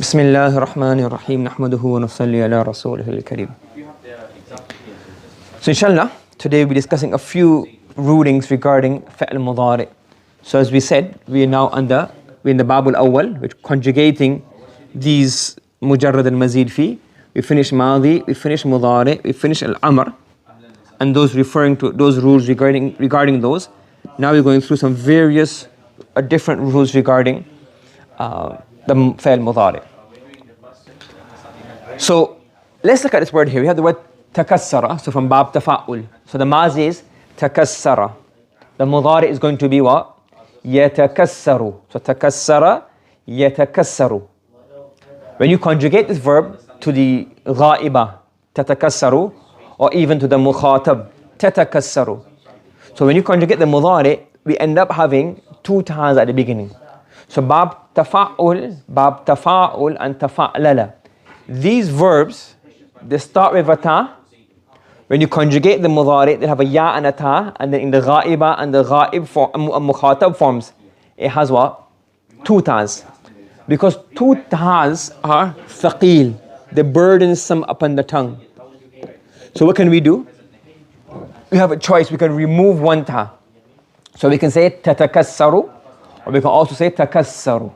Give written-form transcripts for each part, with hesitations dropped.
بسم الله الرحمن الرحيم نحمده ونصلي على رسوله الكريم. So inshallah, today we'll be discussing a few rulings regarding fi'l al-Mudari. So as we said, we're in the Bab al-Awwal, we're conjugating these mujarrad al-mazid fi. We finish Madi, we finish Mudari, we finish al-Amr, and those referring to those rules regarding those. Now we're going through some various different rules regarding the fi'l Mudari. So let's look at this word here. We have the word takassara, so from bab tafa'ul. So the mazi is takassara. The Mudari is going to be what? Yatakassaru. So takassara, yatakassaru. When you conjugate this verb to the ghaiba, tatakassaru, or even to the mukhatab, tatakassaru. So when you conjugate the Mudari, we end up having two ta'as at the beginning. So bab tafa'ul and tafa'lala. These verbs, they start with a ta. When you conjugate the Mudari, they have a ya and a ta, and then in the ghaiba and the ghaib mukhatab forms, it has what? Two ta'as. Because two ta'as are thaqeel, they burdensome upon the tongue. So what can we do? We have a choice. We can remove one ta. So we can say tatakassaru, or we can also say takassaru.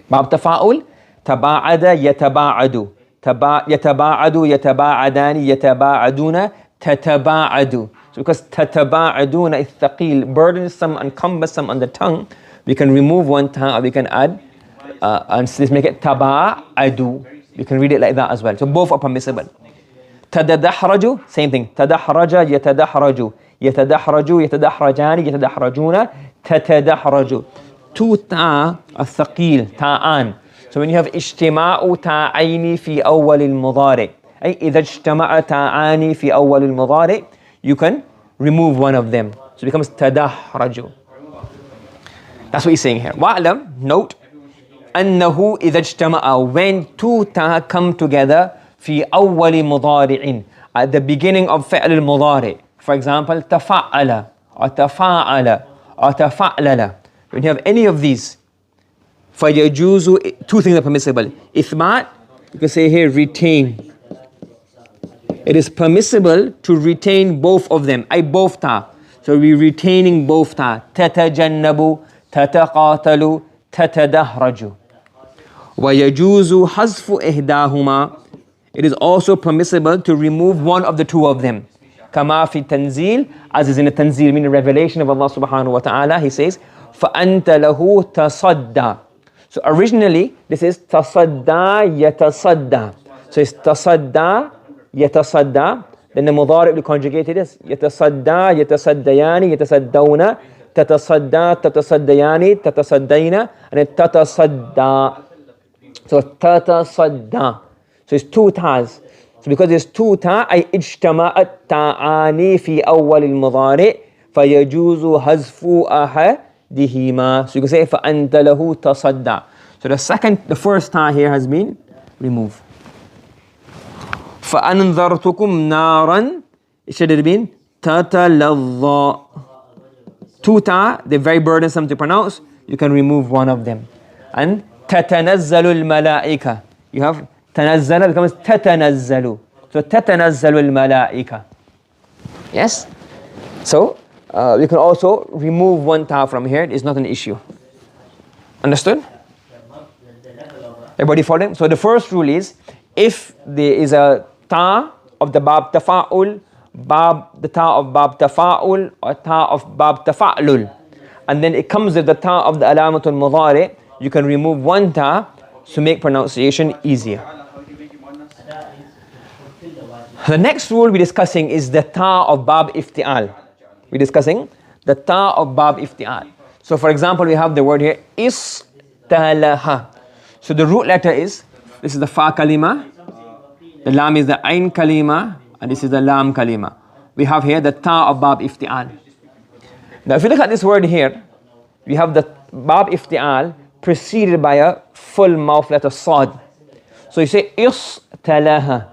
Bab tafa'ul, taba'ada yataba'adu. Yataba'adu, yataba'adani, yataba'aduna, tataba'adu. So because tataba'aduna is thaqeel, burdensome and cumbersome on the tongue, we can remove one ta, or we can add, and let's make it taba'adu. You can read it like that as well. So both are permissible. Tadadahraju, same thing. Tadahraja, yatadahraju. Yatadahraju, yatadahrajani, yatadahrajuna, tatadahraju. Two ta are thaqeel, ta'an. So when you have ijtima'u ta'ayni fi awwal al-mudari, ay idha ijtama'a ta'ani fi awwal al-mudari, you can remove one of them. So it becomes tadahraju. That's what he's saying here. Wa'lam, note, annahu idha ijtama'a, when two ta come together, fi awwal mudari'in, at the beginning of fi'l al-mudari. For example, tafa'ala, or tafa'ala, or tafa'lala. When you have any of these, فَيَجُوزُ, two things are permissible. Ithmat, you can say here, retain. It is permissible to retain both of them, both ta. So we're retaining both ta. تَتَجَنَّبُ, تَتَقَاتَلُ, تَتَدَهْرَجُ. وَيَجُوزُ حَذْفُ إِهْدَاهُمَا. It is also permissible to remove one of the two of them. كَمَا فِي التَّنزِيل, as is in the Tanzil, meaning revelation of Allah subhanahu wa ta'ala, he says, فَأَنْتَ لَهُ تَصَدَّى. So originally, this is tasadda yatasadda. So it's tasadda yatasadda. Then the mudari will conjugate it as yatasadda yatasaddayani yatasaddawna, tatasadda tatasaddayani tatasaddayna, and then tatasadda. So tatasadda. So it's two ta'as. So because there's two ta, ay ijtama'at ta'ani fi awwal al-mudari, fayajuzu hazfu ahadihima. So you can say فَأَنْتَ لَهُ تَصَدَّى. So the first ta here has been removed. فَأَنْذَرْتُكُمْ نَارًا, it should have been تَتَلَظَّى. Two ta, they're very burdensome to pronounce. You can remove one of them. And تَتَنَزَّلُ الْمَلَائِكَةِ, you have تَنَزَّلَ becomes تَتَنَزَّلُ. So تَتَنَزَّلُ الْمَلَائِكَةِ. Yes? So we can also remove one ta from here. It's not an issue. Understood? Everybody following? So the first rule is, if there is a ta of the bab tafa'ul, the ta of bab tafa'ul, or ta of bab tafa'lul, and then it comes with the ta of the alamatul mudari, you can remove one ta to make pronunciation easier. The next rule we're discussing is the ta of bab ifti'al. We're discussing the ta of bab ifti'al. So for example, we have the word here, istalaha. So the root letter is, this is the fa kalima, the lam is the ain kalima, and this is the lam kalima. We have here the ta of bab ifti'al. Now if you look at this word here, we have the bab ifti'al preceded by a full mouth letter sad. So you say istalaha.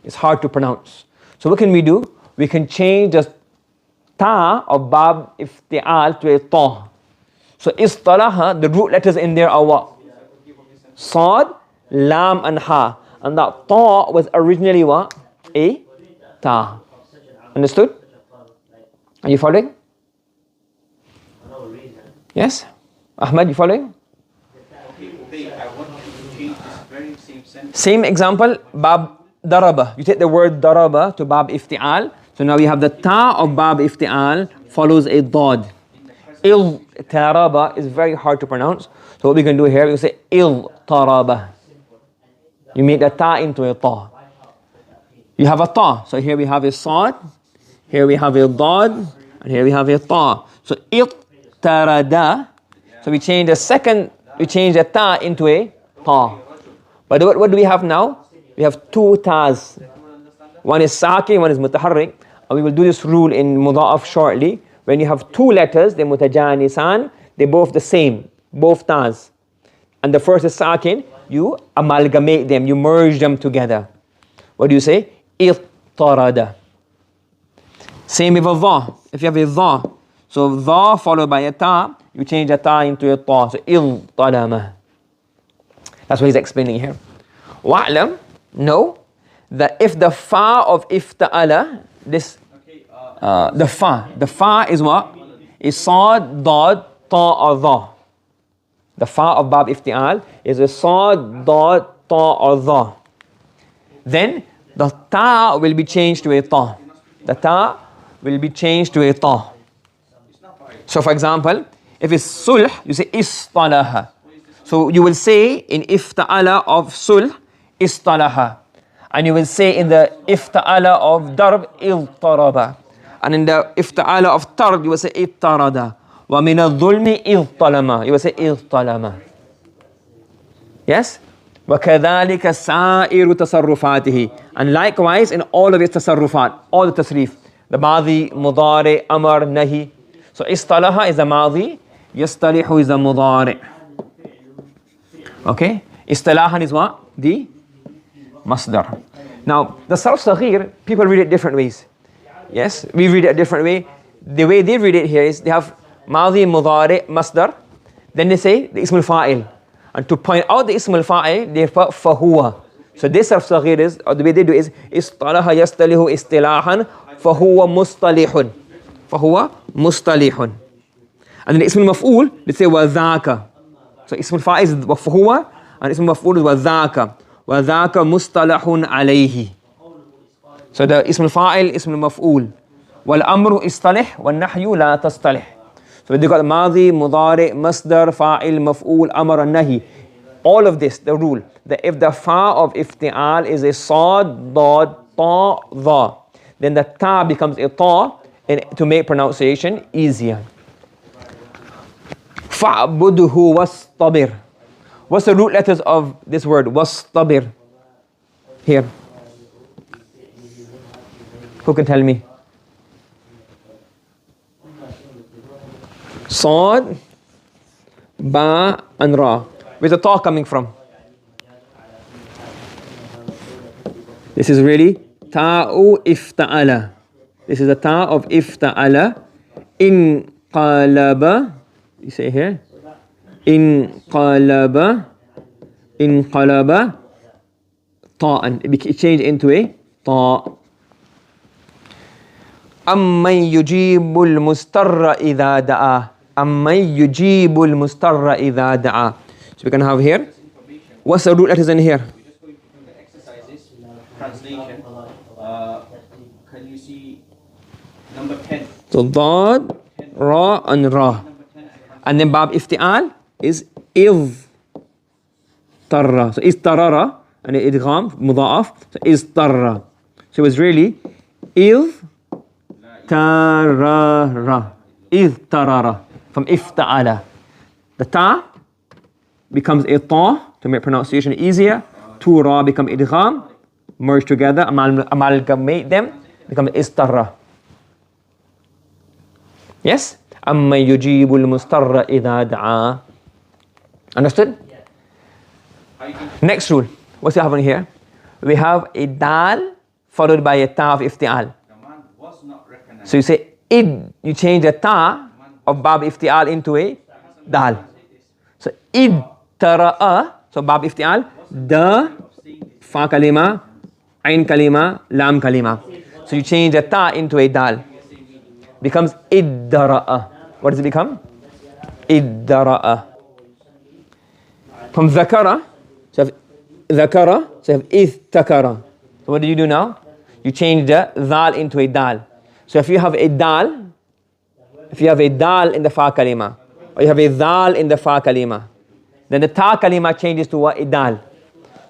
It's hard to pronounce. So what can we do? We can change the ta of bab ifti'al to a ta. So istalaha, the root letters in there are what? Sad, lam and ha. And that ta was originally what? A ta. Understood? Are you following? Yes? Ahmed, you following? Same example, bab daraba. You take the word daraba to bab ifti'al. So now we have the ta of bab ifti'al follows a dad. Il taraba is very hard to pronounce. So what we can do here, we say il taraba. You make the ta into a ta. You have a ta. So here we have a sad, here we have a dad, and here we have a ta. So il tarada. So we change the ta into a ta. But what do we have now? We have two tas. One is sakin, one is mutaharrik. And we will do this rule in mudha'af shortly. When you have two letters, they're mutajanisan, they're both the same, both tas. And the first is sakin, you amalgamate them, you merge them together. What do you say? Ittarada. Same with a dha. If you have a dha, so dha followed by a ta, you change a ta into a ta. So iltalama. That's what he's explaining here. Wa'lam, know that if the fa of ifta'ala, this the fa is what? Is sad, dad, ta, or dha. The fa of bab ifti'al is a sad, dad, ta, or dha. Then the ta will be changed to a ta. The ta will be changed to a ta. So for example, if it's sulh, you say istalaha. So you will say in ifta'ala of sulh, istalaha. And you will say in the ifta'ala of darb, iltaraba. And in the ifta'ala of tarb, you will say ittarada. Wa min al-dhulmi iltalama. You will say iltalama. Yes? وَكَذَلِكَ سَائِرُ تَصَرُّفَاتِهِ. And likewise in all of its tasarrufat, all the tasreef. The madi, mudari, amar, nahi. So istalaha is the madi, yastalihu is the mudari. Okay? Istilahan is what? The masdar. Now, the sarf saghir, people read it different ways. Yes, we read it a different way. The way they read it here is they have madi, mudari, masdar. Then they say the ism al-fa'il. And to point out the ism al-fa'il, they put fahuwa. So this sarf saghir is, or the way they do is, istalaha yastalihu istilahan, fahuwa mustalihun. Fahuwa mustalihun. And then ism al-maf'ul, they say wa dhaka. So ism al-fa'il is wa fahuwa, and ism al-maf'ul is wa dhaka. وَذَاكَ مُصْطَلَحٌ عَلَيْهِ. So the ism al-fa'il, ism al-maf'ul. وَالْأَمْرُ إِصْطَلِحْ وَالنَّحْيُ لَا تَصْطَلِحْ. So they got madi, mudari, masdar, fa'il, maf'ul, amr, and nahi. All of this, the rule, that if the fa of ifti'al is a sad, dad, ta, dha, then the ta becomes a ta, and to make pronunciation easier. فَعْبُدْهُ وَاسْطَبِرْ. What's the root letters of this word? Wastabir. Here. Who can tell me? Sad, ba, and ra. Where's the ta coming from? This is really ta'u ifta'ala. This is the ta of ifta'ala. In qalaba. You say here. Inqalaba ta'an. It changed into a ta. Amman yujibul mustarra idha da'a. Amman yujibul mustarra idha da'a. So we can have here. What's the root letters in here? The exercises, translation. Can you see number 10? So dad, ra, and ra. And then bab ifti'al is iz tarra. So iz tarara and idgham mudha'af. So iz tarra. So it's really iz tarara. Iz tarara from ifta'ala. The ta becomes a ta to make pronunciation easier. Two ra become idgham, merge together, amalgamate them, become iz tarra. Yes? أَمَّنْ يُجِيبُ الْمُسْتَرَّ إِذَا دَعَا. Understood? Next rule. What's happening here? We have a dal followed by a ta of ifti'al. So you say id. You change the ta of bab ifti'al into a dal. So id tara'a So bab iftial, da, fa kalima, ain kalima, lam kalima. So you change a ta into a dal. Becomes iddara'a. What does it become? Iddara'a. From zakara, so you have zakara, so you have ithtakara. So what do you do now? You change the dal into a dal. So if you have a dal in the fa kalima, or you have a dal in the fa kalima, then the ta kalima changes to what? A dal.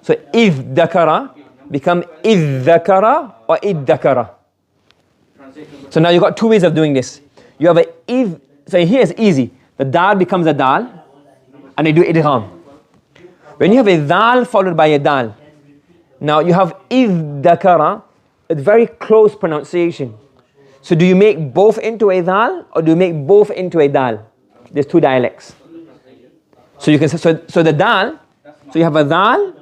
So iddakara become iddakara or iddakara. So now you've got two ways of doing this. You have a if, so here it's easy. The dal becomes a dal, and you do idgham. When you have a dal followed by a dal, now you have iddakara, a very close pronunciation. So do you make both into a dal, or do you make both into a dal? There's two dialects. So you can so the dal, so you have a dal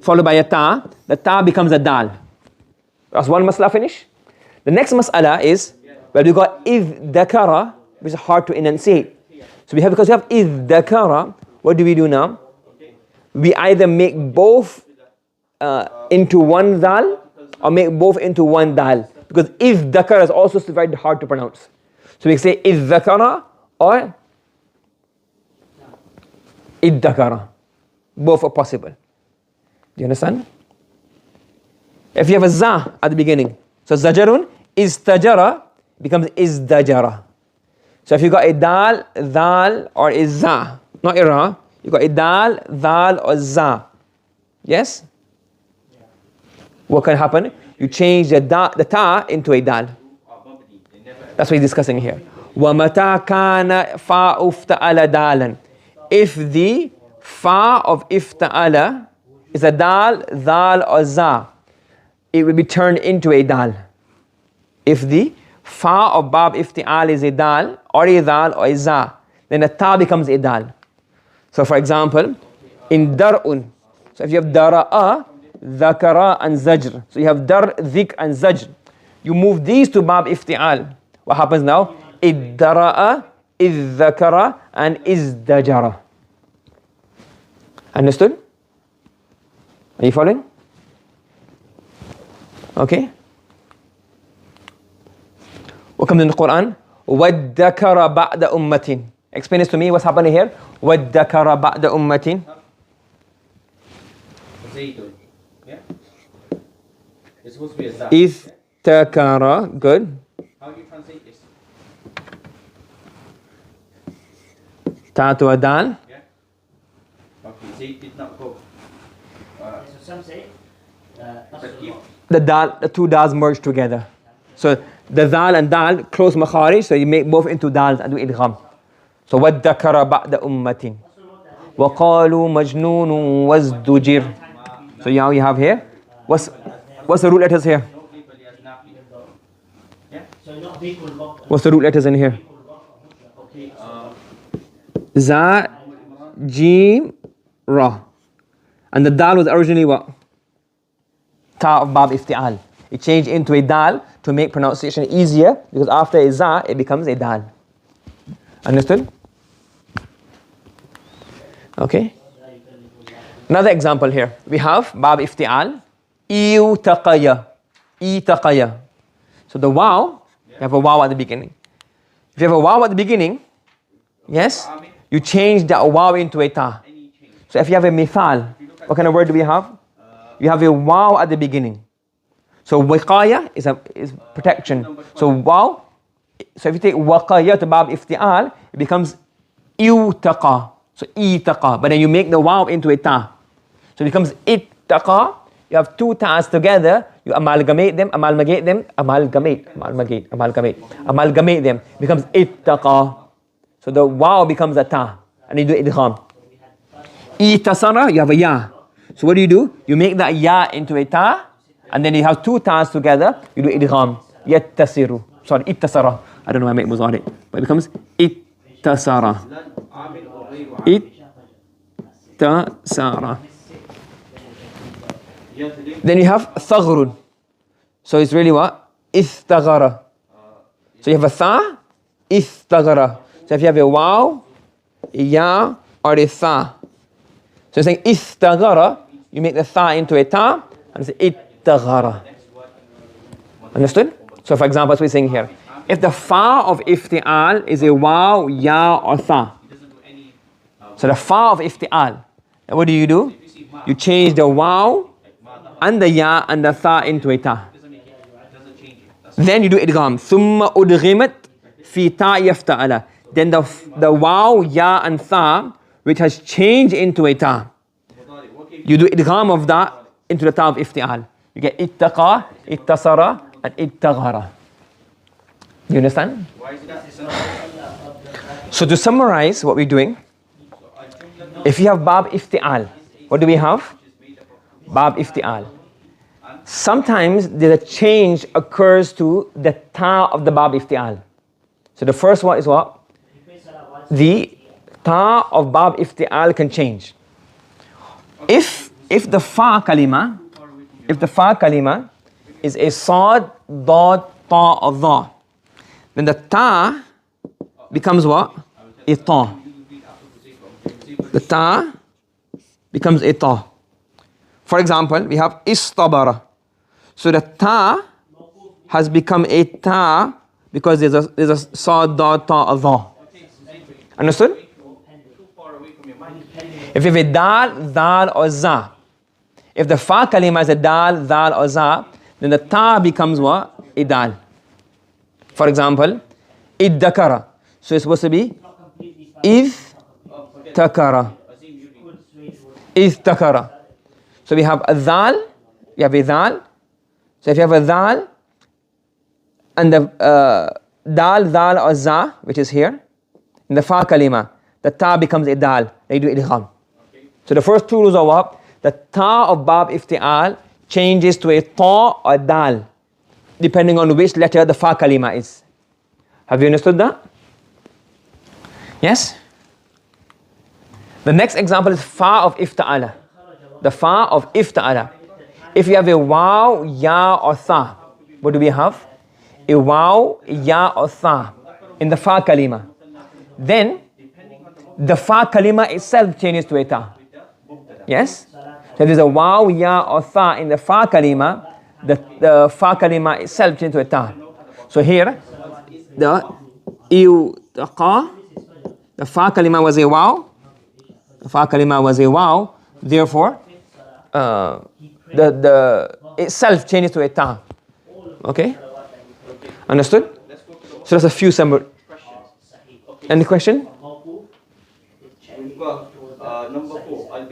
followed by a ta. The ta becomes a dal. That's one mas'ala finish. The next mas'ala is where we got iddakara, which is hard to enunciate. So we have, because we have iddakara, what do we do now? We either make both into one dal or make both into one dal. Because iddakara is also very hard to pronounce. So we say iddakara or iddakara. Both are possible. Do you understand? If you have a za at the beginning, so zajarun, istajara becomes izdajara. So if you got a dal, dal, or a za, not a ra, you got a dal, dal, or za. Yes? What can happen? You change the ta into a dal. That's what he's discussing here. وَمَتَى كَانَ فَا افتعال دَالًا. If the fa of ifta'ala is a dal, dal, or za, it will be turned into a dal. If the fa of bab ifti'al is a dal, or a dal, or a za, then the ta becomes a dal. So for example, in dar'un, so if you have dara'a, dhakara, and zajr, so you have dar, dhik, and zajr, you move these to bab ifti'al. What happens now? Iddara'a, iddhakara, and izdajara. Understood? Are you following? Okay. What comes in the Quran? وَادَّكَرَ بَعْدَ أُمَّةٍ. Explain this to me. What's happening here? وَادَّكَرَ بَعْدَ أُمَّةٍ. Zaydun. Yeah? It's supposed to be a za. Ithtakara. Good. How do you translate this? Ta to a dal. Yeah? Okay, Zayd did not go. So some say But if The two dals merge together. So the dal and dal close makharij, so you make both into dals and do idgham. So وَادَّكَرَ بَعْدَ أُمَّةٍ وَقَالُوا مَجْنُونٌ وَازْدُجِرٌ. So now you have here, what's the root letters here? What's the root letters in here? Za, Jim, Ra. And the dal was originally what? Ta of bab ifti'al. It changed into a dal to make pronunciation easier, because after a za, it becomes a dal. Understood? Okay. Another example here. We have bab ifti'al. Iutaqaya. Itaqaya. So the waw, you have a waw at the beginning. If you have a waw at the beginning, yes, you change that waw into a ta. So if you have a mithal, what kind of word do we have? You have a waw at the beginning. So wiqaya is protection. So waw, so if you take waqaya to bab ifti'al, it becomes iutaqa. So itaqa. But then you make the waw into a ta. So it becomes ittaqa. You have two ta'as together, you amalgamate them, amalgamate them. It becomes ittaqa. So the waw becomes a ta. And you do idgham. Itasara, you have a ya. So what do? You make that ya into a ta, and then you have two ta'as together, you do idgham. Yattasiru. Sorry, ittasara. I don't know why I make muzari. But it becomes ittasara. Ittasara. Then you have thagrun. So it's really what? Istagara. So you have a tha, istagara. So if you have a waw, a ya, or a tha, So saying istagara, you make the tha into a ta and say ittagara. Understood? So for example, as we're saying here, if the fa of iftial is a waw, ya or tha. So the fa of iftial, what do? You change the waw and the ya and the tha into a ta. Then you do idgham. Thumma udghimat fi ta yafta'ala. Then the waw, ya and tha, which has changed into a ta, you do idgham of that into the ta of iftial. You get ittaqa, ittasara, and ittaghara. You understand? So to summarize what we're doing, if you have bab iftial, what do we have? Bab iftial. Sometimes the change occurs to the ta of the bab iftial. So the first one is what? The ta of bab iftial can change. If the fa kalima is a sad, dad, ta, or dha, then the ta becomes what? A ta. The ta becomes a ta. For example, we have istabara. So the ta has become a ta because there's a sad, dad, ta, or dha. Understood? If you have a dal, or za, if the fa kalima is a dal, or za, then the ta becomes what? A dal. For example, iddakara. So it's supposed to be takara. Takara. So we have a dal, we have a dal. So if you have a dal and the dal, or za, which is here, in the fa kalima, the ta becomes a dal. They do idgham. So the first two rules are what? The ta of bab iftial changes to a ta or dal, depending on which letter the fa kalima is. Have you understood that? Yes? The next example is fa of ifta'ala. The fa of ifta'ala. If you have a waw, ya or tha, what do we have? A waw, ya or tha in the fa kalima. Then the fa kalima itself changes to a ta. Yes? So if there's a waw, ya or tha in the fa kalima, the fa kalima itself changes to a ta. So here, the iwtaqa, the fa kalima was a waw. The fa kalima was a waw. Therefore, the itself changes to a ta. Okay? Understood? So that's a few summary. Any question? We've got number 4.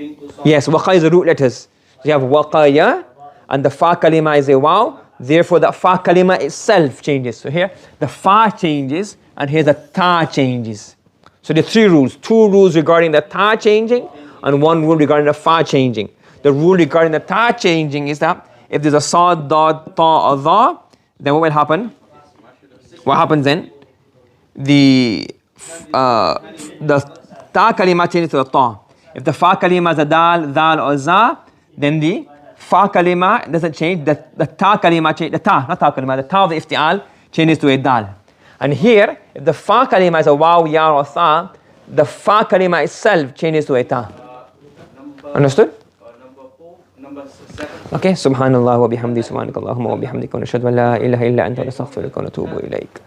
Yes, waqa is the root letters. So you have waqaya, and the fa kalima is a waw. Therefore, the fa kalima itself changes. So here, the fa changes, and here the ta changes. So there are 3 rules. 2 rules regarding the ta changing, and 1 rule regarding the fa changing. The rule regarding the ta changing is that if there's a sad, dad, ta, or dha, then what will happen? What happens then? The ta kalima changes to the ta. If the fa kalima is a dal, or za, then the fa kalima doesn't change. The ta kalima changes. The ta, not ta kalima. The ta of the iftial changes to a dal. And here, if the fa kalima is a waw, ya, or tha, the fa kalima itself changes to a ta. Understood? Number 4, number 7. Okay. Subhanallah wa bihamdi, subhanakallahumma wa bihamdika, wa nashhadu an la ilaha illa anta, wa nastaghfiruka wa natubu ilayk.